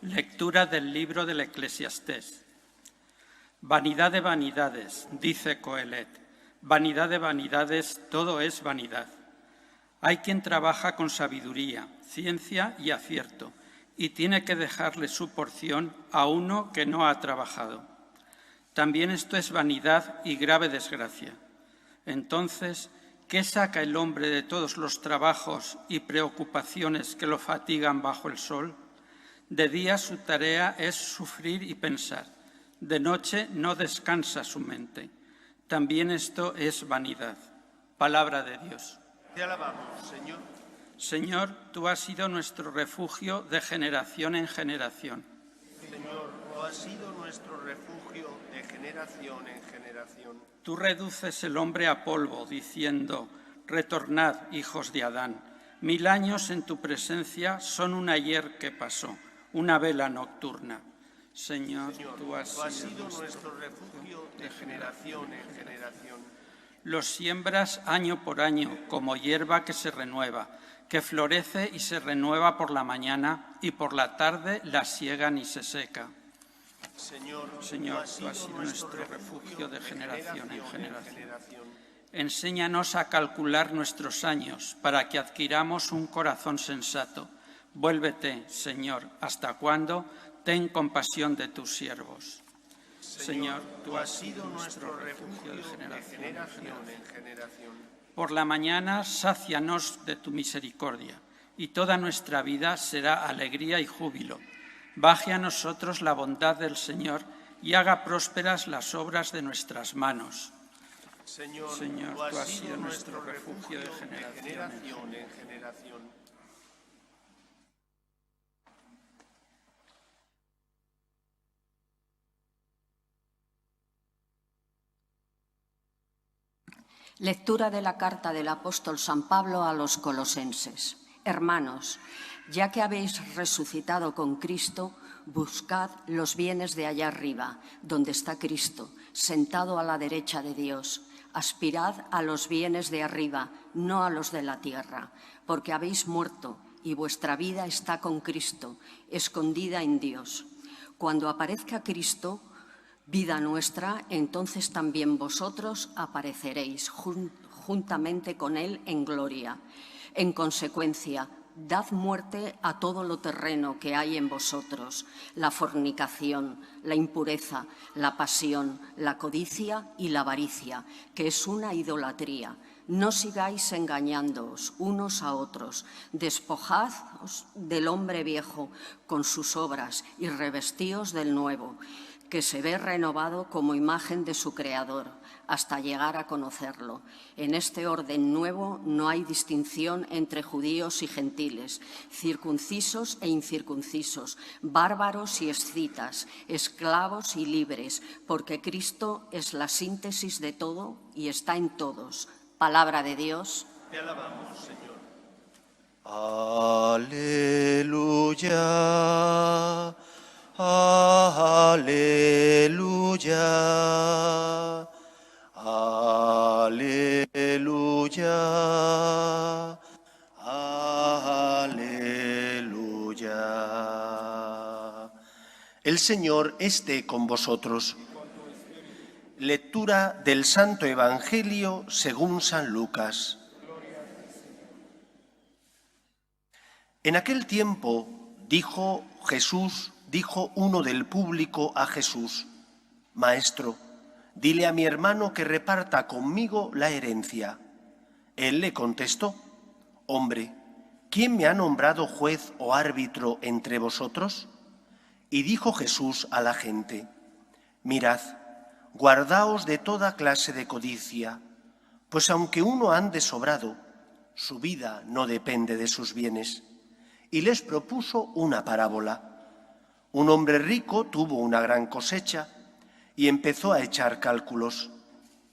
Lectura del libro del Eclesiastés. Vanidad de vanidades, dice Coelet, vanidad de vanidades, todo es vanidad. Hay quien trabaja con sabiduría, ciencia y acierto, y tiene que dejarle su porción a uno que no ha trabajado. También esto es vanidad y grave desgracia. Entonces, ¿qué saca el hombre de todos los trabajos y preocupaciones que lo fatigan bajo el sol? De día su tarea es sufrir y pensar, de noche no descansa su mente. También esto es vanidad. Palabra de Dios. Te alabamos, Señor. Señor, tú has sido nuestro refugio de generación en generación. Señor, tú has sido nuestro refugio de generación en generación. Tú reduces el hombre a polvo, diciendo, retornad, hijos de Adán. 1000 años en tu presencia son un ayer que pasó, una vela nocturna. Señor, tú has sido nuestro refugio de generación en generación. Los siembras año por año como hierba que se renueva, que florece y se renueva por la mañana y por la tarde la siegan y se seca. Señor, tú has sido nuestro refugio de generación en generación. Enséñanos a calcular nuestros años para que adquiramos un corazón sensato. Vuélvete, Señor, ¿hasta cuándo? Ten compasión de tus siervos. Señor, tú has sido nuestro refugio de generación en generación. Por la mañana, sácianos de tu misericordia, y toda nuestra vida será alegría y júbilo. Baje a nosotros la bondad del Señor y haga prósperas las obras de nuestras manos. Señor, tú has sido nuestro refugio de generación en generación. Lectura de la carta del apóstol San Pablo a los colosenses. Hermanos, ya que habéis resucitado con Cristo, buscad los bienes de allá arriba, donde está Cristo, sentado a la derecha de Dios. Aspirad a los bienes de arriba, no a los de la tierra, porque habéis muerto y vuestra vida está con Cristo, escondida en Dios. Cuando aparezca Cristo, vida nuestra, entonces también vosotros apareceréis juntamente con Él en gloria. En consecuencia, dad muerte a todo lo terreno que hay en vosotros, la fornicación, la impureza, la pasión, la codicia y la avaricia, que es una idolatría. No sigáis engañándoos unos a otros, despojaos del hombre viejo con sus obras y revestíos del nuevo, que se ve renovado como imagen de su Creador, hasta llegar a conocerlo. En este orden nuevo no hay distinción entre judíos y gentiles, circuncisos e incircuncisos, bárbaros y escitas, esclavos y libres, porque Cristo es la síntesis de todo y está en todos. Palabra de Dios. Te alabamos, Señor. Aleluya. Aleluya, aleluya, aleluya. El Señor esté con vosotros. Lectura del Santo Evangelio según San Lucas. En aquel tiempo dijo uno del público a Jesús: Maestro, dile a mi hermano que reparta conmigo la herencia. Él le contestó: Hombre, ¿quién me ha nombrado juez o árbitro entre vosotros? Y dijo Jesús a la gente: Mirad, guardaos de toda clase de codicia, pues aunque uno ande sobrado, su vida no depende de sus bienes. Y les propuso una parábola. Un hombre rico tuvo una gran cosecha y empezó a echar cálculos.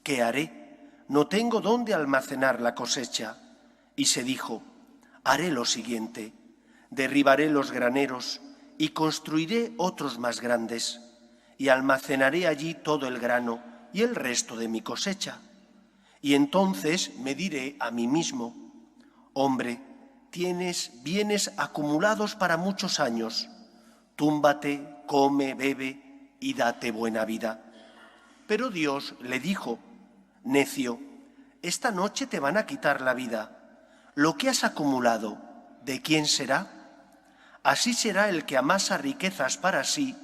¿Qué haré? No tengo dónde almacenar la cosecha. Y se dijo: haré lo siguiente: derribaré los graneros y construiré otros más grandes, y almacenaré allí todo el grano y el resto de mi cosecha. Y entonces me diré a mí mismo: hombre, tienes bienes acumulados para muchos años. túmbate, come, bebe y date buena vida. Pero Dios le dijo, necio, esta noche te van a quitar la vida. Lo que has acumulado, ¿de quién será? Así será el que amasa riquezas para sí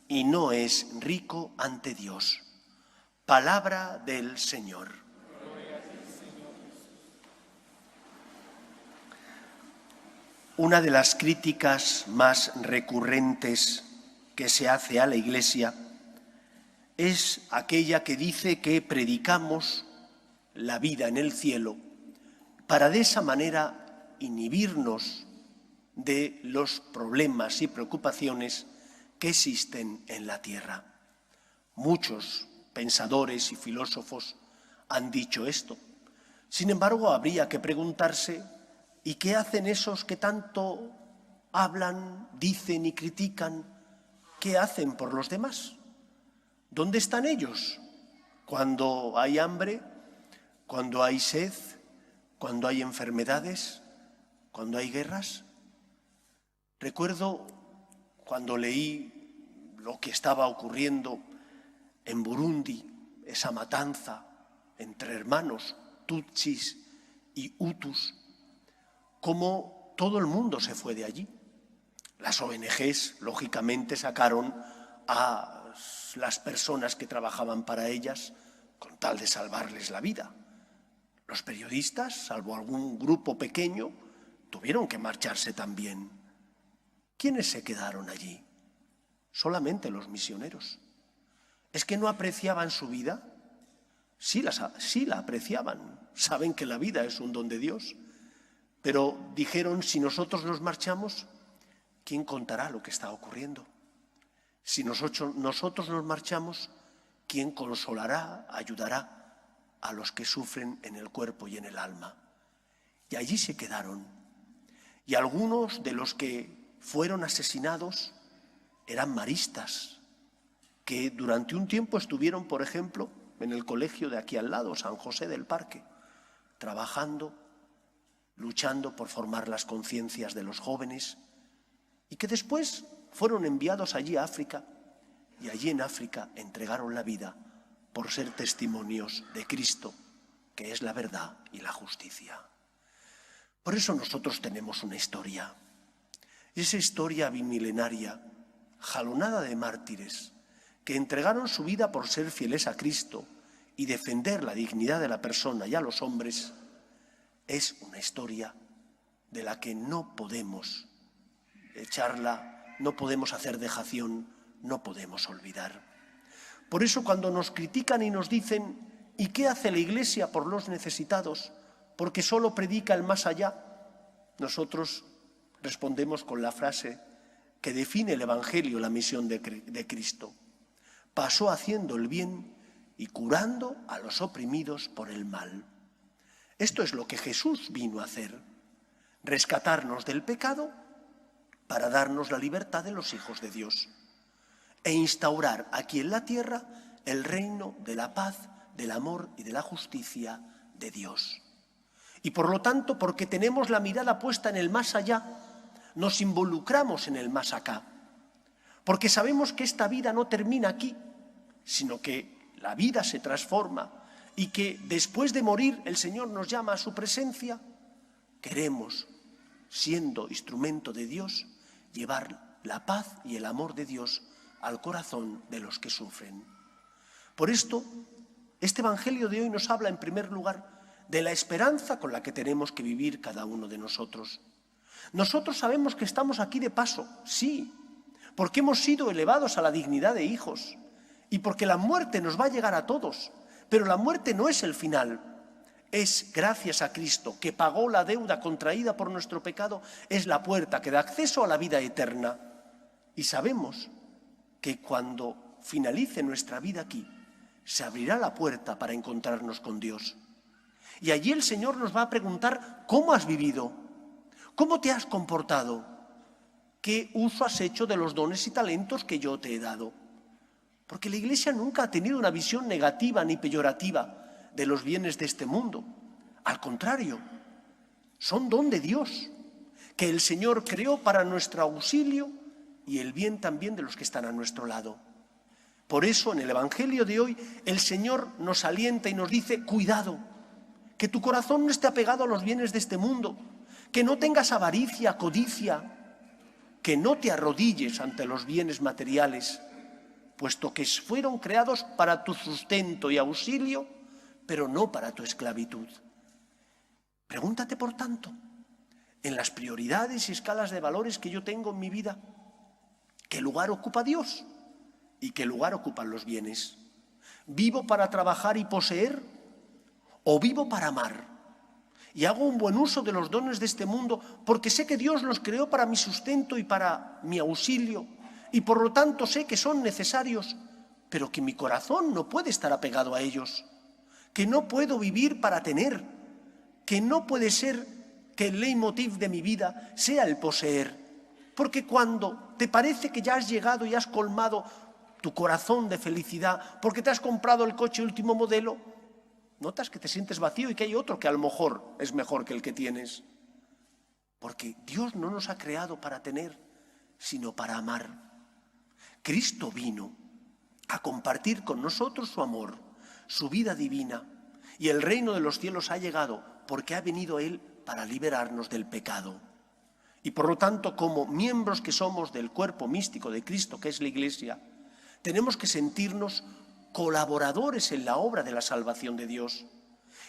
y no es rico ante Dios. Palabra del Señor. Una de las críticas más recurrentes que se hace a la Iglesia es aquella que dice que predicamos la vida en el cielo para de esa manera inhibirnos de los problemas y preocupaciones que existen en la tierra. Muchos pensadores y filósofos han dicho esto. Sin embargo, habría que preguntarse, ¿y qué hacen esos que tanto hablan, dicen y critican? ¿Qué hacen por los demás? ¿Dónde están ellos cuando hay hambre, cuando hay sed, cuando hay enfermedades, cuando hay guerras? Recuerdo cuando leí lo que estaba ocurriendo en Burundi, esa matanza entre hermanos tutsis y hutus, cómo todo el mundo se fue de allí. Las ONGs, lógicamente, sacaron a las personas que trabajaban para ellas con tal de salvarles la vida. Los periodistas, salvo algún grupo pequeño, tuvieron que marcharse también. ¿Quiénes se quedaron allí? Solamente los misioneros. ¿Es que no apreciaban su vida? Sí la apreciaban. Saben que la vida es un don de Dios. Pero dijeron, si nosotros nos marchamos, ¿quién contará lo que está ocurriendo? Si nosotros nos marchamos, ¿quién consolará, ayudará a los que sufren en el cuerpo y en el alma? Y allí se quedaron. Y algunos de los que fueron asesinados eran maristas, que durante un tiempo estuvieron, por ejemplo, en el colegio de aquí al lado, San José del Parque, trabajando, luchando por formar las conciencias de los jóvenes, y que después fueron enviados allí a África, y allí en África entregaron la vida por ser testimonios de Cristo, que es la verdad y la justicia. Por eso nosotros tenemos una historia. Esa historia bimilenaria, jalonada de mártires, que entregaron su vida por ser fieles a Cristo y defender la dignidad de la persona y a los hombres, es una historia de la que no podemos echarla, no podemos hacer dejación, no podemos olvidar. Por eso cuando nos critican y nos dicen ¿y qué hace la Iglesia por los necesitados? Porque solo predica el más allá. Nosotros respondemos con la frase que define el Evangelio, la misión de Cristo. Pasó haciendo el bien y curando a los oprimidos por el mal. Esto es lo que Jesús vino a hacer, rescatarnos del pecado para darnos la libertad de los hijos de Dios e instaurar aquí en la tierra el reino de la paz, del amor y de la justicia de Dios. Y por lo tanto, porque tenemos la mirada puesta en el más allá, nos involucramos en el más acá. Porque sabemos que esta vida no termina aquí, sino que la vida se transforma y que después de morir el Señor nos llama a su presencia. Queremos, siendo instrumento de Dios, llevar la paz y el amor de Dios al corazón de los que sufren. Por esto, este Evangelio de hoy nos habla en primer lugar de la esperanza con la que tenemos que vivir cada uno de nosotros. Nosotros sabemos que estamos aquí de paso, sí, porque hemos sido elevados a la dignidad de hijos y porque la muerte nos va a llegar a todos, pero la muerte no es el final. Es gracias a Cristo, que pagó la deuda contraída por nuestro pecado, es la puerta que da acceso a la vida eterna. Y sabemos que cuando finalice nuestra vida aquí, se abrirá la puerta para encontrarnos con Dios. Y allí el Señor nos va a preguntar, ¿cómo has vivido? ¿Cómo te has comportado? ¿Qué uso has hecho de los dones y talentos que yo te he dado? Porque la Iglesia nunca ha tenido una visión negativa ni peyorativa de los bienes de este mundo. Al contrario, son don de Dios, que el Señor creó para nuestro auxilio y el bien también de los que están a nuestro lado. Por eso, en el Evangelio de hoy, el Señor nos alienta y nos dice, cuidado, que tu corazón no esté apegado a los bienes de este mundo, que no tengas avaricia, codicia, que no te arrodilles ante los bienes materiales, puesto que fueron creados para tu sustento y auxilio, pero no para tu esclavitud. Pregúntate, por tanto, en las prioridades y escalas de valores que yo tengo en mi vida, ¿qué lugar ocupa Dios? ¿Y qué lugar ocupan los bienes? ¿Vivo para trabajar y poseer? ¿O vivo para amar? Y hago un buen uso de los dones de este mundo porque sé que Dios los creó para mi sustento y para mi auxilio, y por lo tanto sé que son necesarios, pero que mi corazón no puede estar apegado a ellos, que no puedo vivir para tener, que no puede ser que el leitmotiv de mi vida sea el poseer, porque cuando te parece que ya has llegado y has colmado tu corazón de felicidad, porque te has comprado el coche último modelo, notas que te sientes vacío y que hay otro que a lo mejor es mejor que el que tienes. Porque Dios no nos ha creado para tener, sino para amar. Cristo vino a compartir con nosotros su amor, su vida divina, y el reino de los cielos ha llegado porque ha venido Él para liberarnos del pecado. Y por lo tanto, como miembros que somos del cuerpo místico de Cristo, que es la Iglesia, tenemos que sentirnos colaboradores en la obra de la salvación de Dios.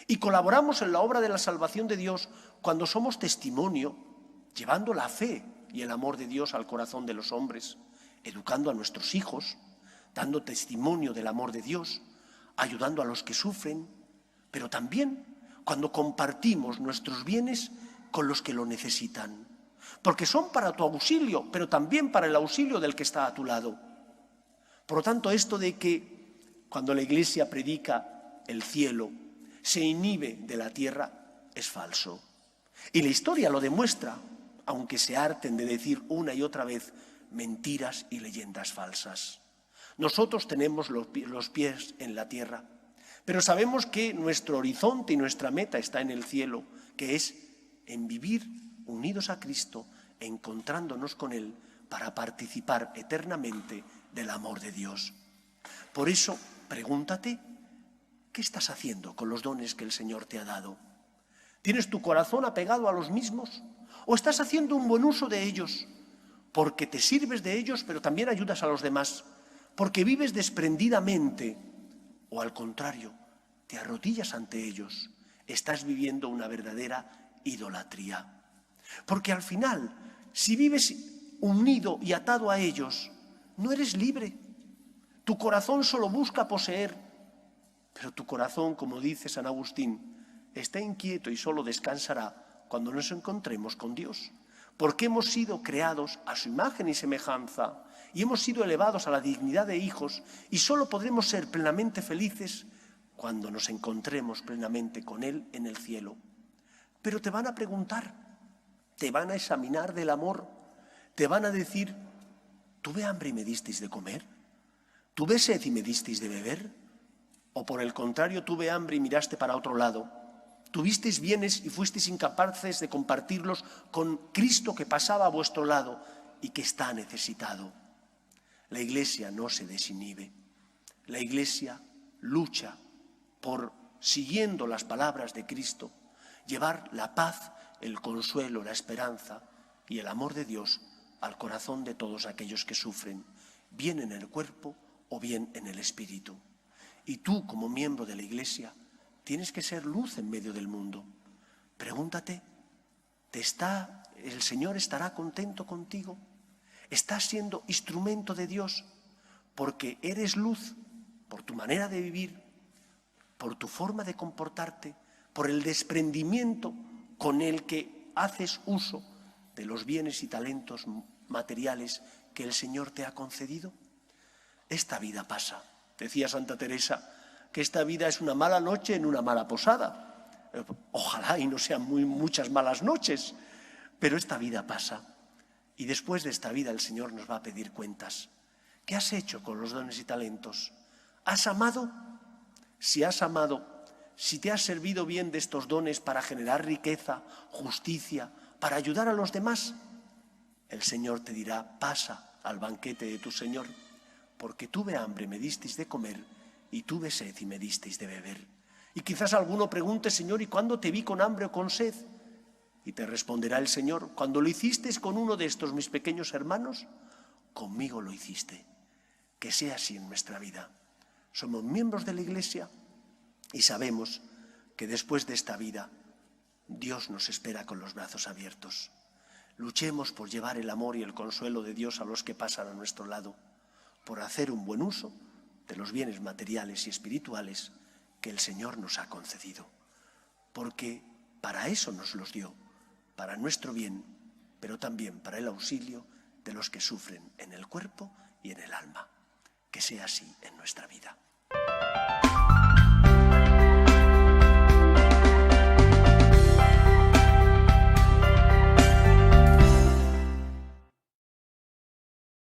Y colaboramos en la obra de la salvación de Dios cuando somos testimonio, llevando la fe y el amor de Dios al corazón de los hombres, educando a nuestros hijos, dando testimonio del amor de Dios, ayudando a los que sufren, pero también cuando compartimos nuestros bienes con los que lo necesitan, porque son para tu auxilio, pero también para el auxilio del que está a tu lado. Por lo tanto, esto de que cuando la Iglesia predica el cielo se inhibe de la tierra es falso. Y la historia lo demuestra, aunque se harten de decir una y otra vez mentiras y leyendas falsas. Nosotros tenemos los pies en la tierra, pero sabemos que nuestro horizonte y nuestra meta está en el cielo, que es en vivir unidos a Cristo, encontrándonos con Él para participar eternamente del amor de Dios. Por eso, pregúntate, ¿qué estás haciendo con los dones que el Señor te ha dado? ¿Tienes tu corazón apegado a los mismos? ¿O estás haciendo un buen uso de ellos? Porque te sirves de ellos, pero también ayudas a los demás. Porque vives desprendidamente. O al contrario, te arrodillas ante ellos. Estás viviendo una verdadera idolatría. Porque al final, si vives unido y atado a ellos, no eres libre. Tu corazón solo busca poseer, pero tu corazón, como dice San Agustín, está inquieto y solo descansará cuando nos encontremos con Dios, porque hemos sido creados a su imagen y semejanza y hemos sido elevados a la dignidad de hijos y solo podremos ser plenamente felices cuando nos encontremos plenamente con Él en el cielo. Pero te van a preguntar, te van a examinar del amor, te van a decir, ¿tuve hambre y me disteis de comer? ¿Tuve sed y me disteis de beber? ¿O por el contrario, tuve hambre y miraste para otro lado? ¿Tuvisteis bienes y fuisteis incapaces de compartirlos con Cristo que pasaba a vuestro lado y que está necesitado? La Iglesia no se desinhibe. La Iglesia lucha por, siguiendo las palabras de Cristo, llevar la paz, el consuelo, la esperanza y el amor de Dios al corazón de todos aquellos que sufren, bien en el cuerpo o bien en el espíritu. Y tú, como miembro de la Iglesia, tienes que ser luz en medio del mundo. Pregúntate, ¿el Señor estará contento contigo? ¿Estás siendo instrumento de Dios? Porque eres luz por tu manera de vivir, por tu forma de comportarte, por el desprendimiento con el que haces uso de los bienes y talentos materiales que el Señor te ha concedido. Esta vida pasa. Decía Santa Teresa que esta vida es una mala noche en una mala posada. Ojalá y no sean muchas malas noches, pero esta vida pasa. Y después de esta vida el Señor nos va a pedir cuentas. ¿Qué has hecho con los dones y talentos? ¿Has amado? Si has amado, si te has servido bien de estos dones para generar riqueza, justicia, para ayudar a los demás, el Señor te dirá, pasa al banquete de tu Señor, porque tuve hambre, me disteis de comer, y tuve sed y me disteis de beber. Y quizás alguno pregunte, Señor, ¿y cuándo te vi con hambre o con sed? Y te responderá el Señor, cuando lo hicisteis con uno de estos mis pequeños hermanos, conmigo lo hiciste. Que sea así en nuestra vida. Somos miembros de la Iglesia y sabemos que después de esta vida Dios nos espera con los brazos abiertos. Luchemos por llevar el amor y el consuelo de Dios a los que pasan a nuestro lado, por hacer un buen uso de los bienes materiales y espirituales que el Señor nos ha concedido, porque para eso nos los dio, para nuestro bien, pero también para el auxilio de los que sufren en el cuerpo y en el alma. Que sea así en nuestra vida.